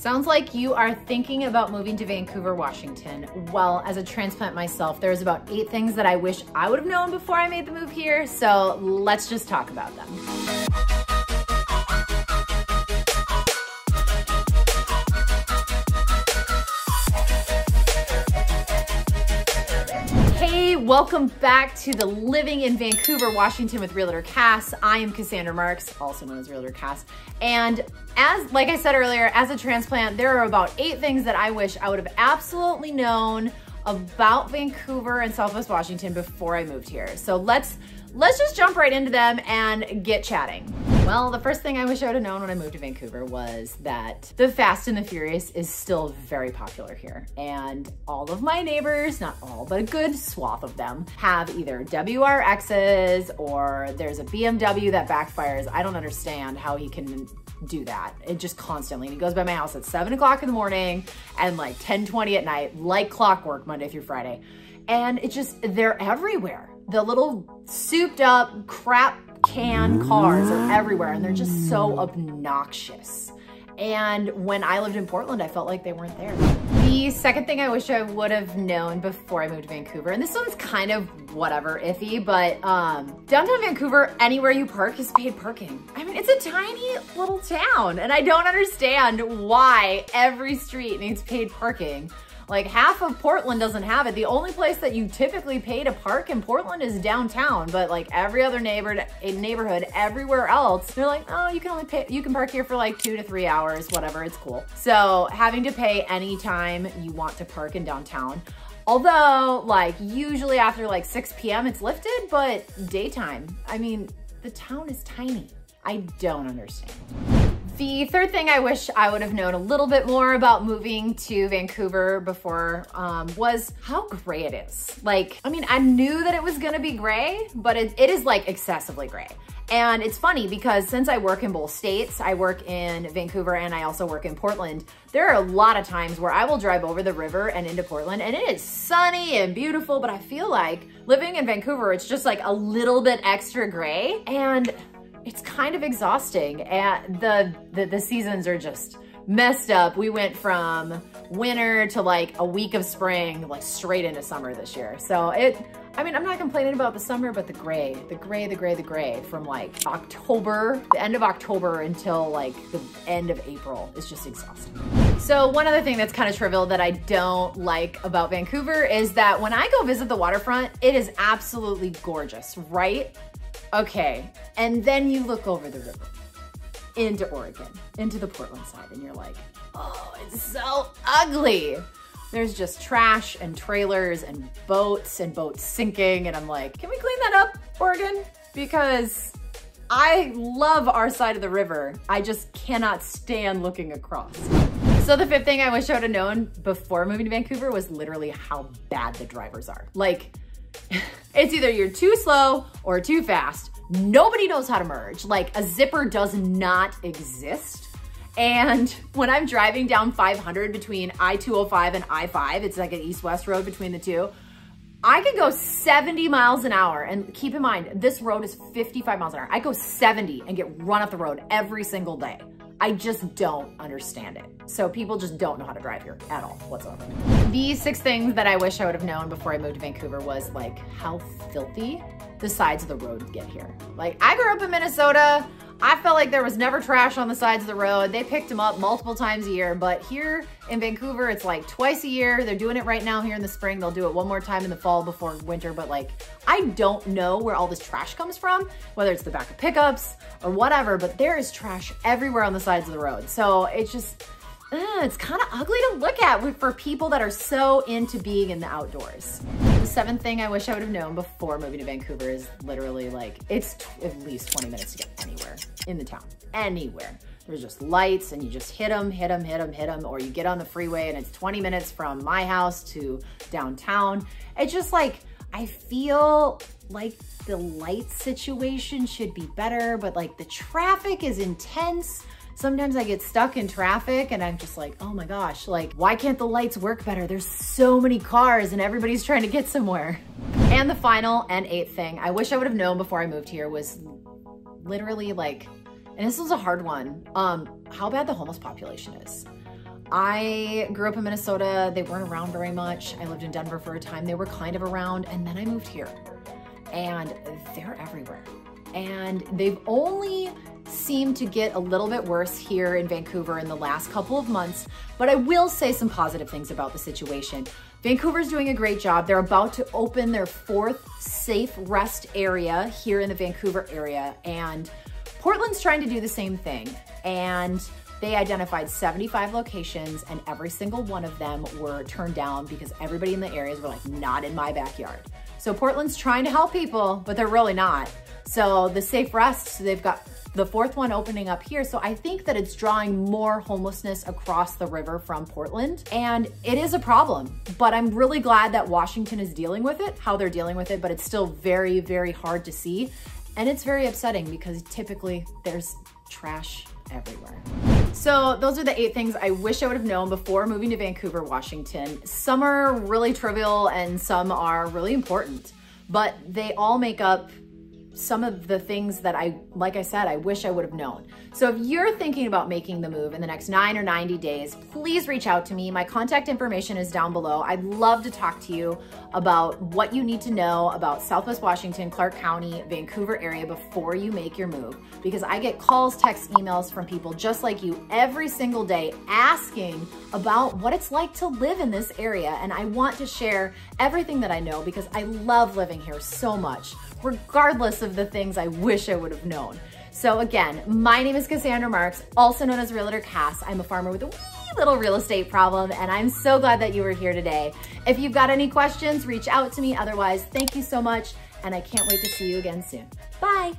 Sounds like you are thinking about moving to Vancouver, Washington. Well, as a transplant myself, there's about 8 things that I wish I would have known before I made the move here, so let's just talk about them. Hey, welcome back to the Living in Vancouver, Washington with Realtor Cass. I am Cassandra Marks, also known as Realtor Cass. And like I said earlier, as a transplant, there are about 8 things that I wish I would have absolutely known about Vancouver and Southwest Washington before I moved here. So let's just jump right into them and get chatting. Well, the first thing I wish I would have known when I moved to Vancouver was that the Fast and the Furious is still very popular here. And all of my neighbors, not all, but a good swath of them, have either WRXs or there's a BMW that backfires. I don't understand how he can do that. It just constantly. And he goes by my house at 7 o'clock in the morning and like 10:20 at night, like clockwork, Monday through Friday. And it just, they're everywhere. The little souped up crap can cars are everywhere and they're just so obnoxious. And when I lived in Portland, I felt like they weren't there. The second thing I wish I would have known before I moved to Vancouver, and this one's kind of whatever, iffy, but downtown Vancouver, anywhere you park is paid parking. I mean, it's a tiny little town and I don't understand why every street needs paid parking. Like half of Portland doesn't have it. The only place that you typically pay to park in Portland is downtown, but like every other neighborhood everywhere else, they're like, oh, you can park here for like 2 to 3 hours, whatever, it's cool. So having to pay anytime you want to park in downtown. Although like usually after like 6 p.m. it's lifted, but daytime, I mean, the town is tiny. I don't understand. The third thing I wish I would have known a little bit more about moving to Vancouver before was how gray it is. Like, I mean, I knew that it was gonna be gray, but it is like excessively gray. And it's funny because since I work in both states, I work in Vancouver and I also work in Portland, there are a lot of times where I will drive over the river and into Portland and it is sunny and beautiful, but I feel like living in Vancouver, it's just like a little bit extra gray and it's kind of exhausting. And the seasons are just messed up. We went from winter to like a week of spring, like straight into summer this year. So I mean, I'm not complaining about the summer, but the gray from like October, the end of October until like the end of April is just exhausting. So one other thing that's kind of trivial that I don't like about Vancouver is that when I go visit the waterfront, it is absolutely gorgeous, right? Okay, and then you look over the river into Oregon, into the Portland side, and you're like, oh, it's so ugly. There's just trash and trailers and boats sinking, and I'm like, can we clean that up, Oregon? Because I love our side of the river. I just cannot stand looking across. So the fifth thing I wish I would have known before moving to Vancouver was literally how bad the drivers are. Like, it's either you're too slow or too fast. Nobody knows how to merge. Like a zipper does not exist. And when I'm driving down 500 between I-205 and I-5, it's like an east-west road between the two, I could go 70 miles an hour. And keep in mind, this road is 55 miles an hour. I go 70 and get run off the road every single day. I just don't understand it. So people just don't know how to drive here at all whatsoever. The 6 things that I wish I would have known before I moved to Vancouver was like how filthy the sides of the road get here. Like I grew up in Minnesota. I felt like there was never trash on the sides of the road. They picked them up multiple times a year, but here in Vancouver, it's like twice a year. They're doing it right now here in the spring. They'll do it one more time in the fall before winter, but like, I don't know where all this trash comes from, whether it's the back of pickups or whatever, but there is trash everywhere on the sides of the road. So it's just, it's kind of ugly to look at for people that are so into being in the outdoors. The 7th thing I wish I would have known before moving to Vancouver is literally like, it's at least 20 minutes to get anywhere in the town, anywhere. There's just lights and you just hit them, or you get on the freeway and it's 20 minutes from my house to downtown. It's just like, I feel like the light situation should be better, but like the traffic is intense. Sometimes I get stuck in traffic and I'm just like, oh my gosh, like, why can't the lights work better? There's so many cars and everybody's trying to get somewhere. And the final and 8th thing I wish I would have known before I moved here was literally like, and this was a hard one, how bad the homeless population is. I grew up in Minnesota. They weren't around very much. I lived in Denver for a time. They were kind of around, and then I moved here, and they're everywhere. And they've only seemed to get a little bit worse here in Vancouver in the last couple of months, but I will say some positive things about the situation. Vancouver's doing a great job. They're about to open their 4th safe rest area here in the Vancouver area, and Portland's trying to do the same thing. And they identified 75 locations, and every single one of them were turned down because everybody in the areas were like, not in my backyard. So Portland's trying to help people, but they're really not. So the safe rest, they've got the 4th one opening up here. So I think that it's drawing more homelessness across the river from Portland, and it is a problem. But I'm really glad that Washington is dealing with it, how they're dealing with it, but it's still very, very hard to see. And it's very upsetting because typically there's trash everywhere. So those are the 8 things I wish I would have known before moving to Vancouver, Washington. Some are really trivial and some are really important, but they all make up some of the things that like I said, I wish I would have known. So if you're thinking about making the move in the next 9 or 90 days, please reach out to me. My contact information is down below. I'd love to talk to you about what you need to know about Southwest Washington, Clark County, Vancouver area before you make your move, because I get calls, texts, emails from people just like you every single day asking about what it's like to live in this area. And I want to share everything that I know because I love living here so much, regardless of the things I wish I would have known. So again, my name is Cassandra Marks, also known as Realtor Cass. I'm a farmer with a wee little real estate problem, and I'm so glad that you were here today. If you've got any questions, reach out to me. Otherwise, thank you so much, and I can't wait to see you again soon. Bye.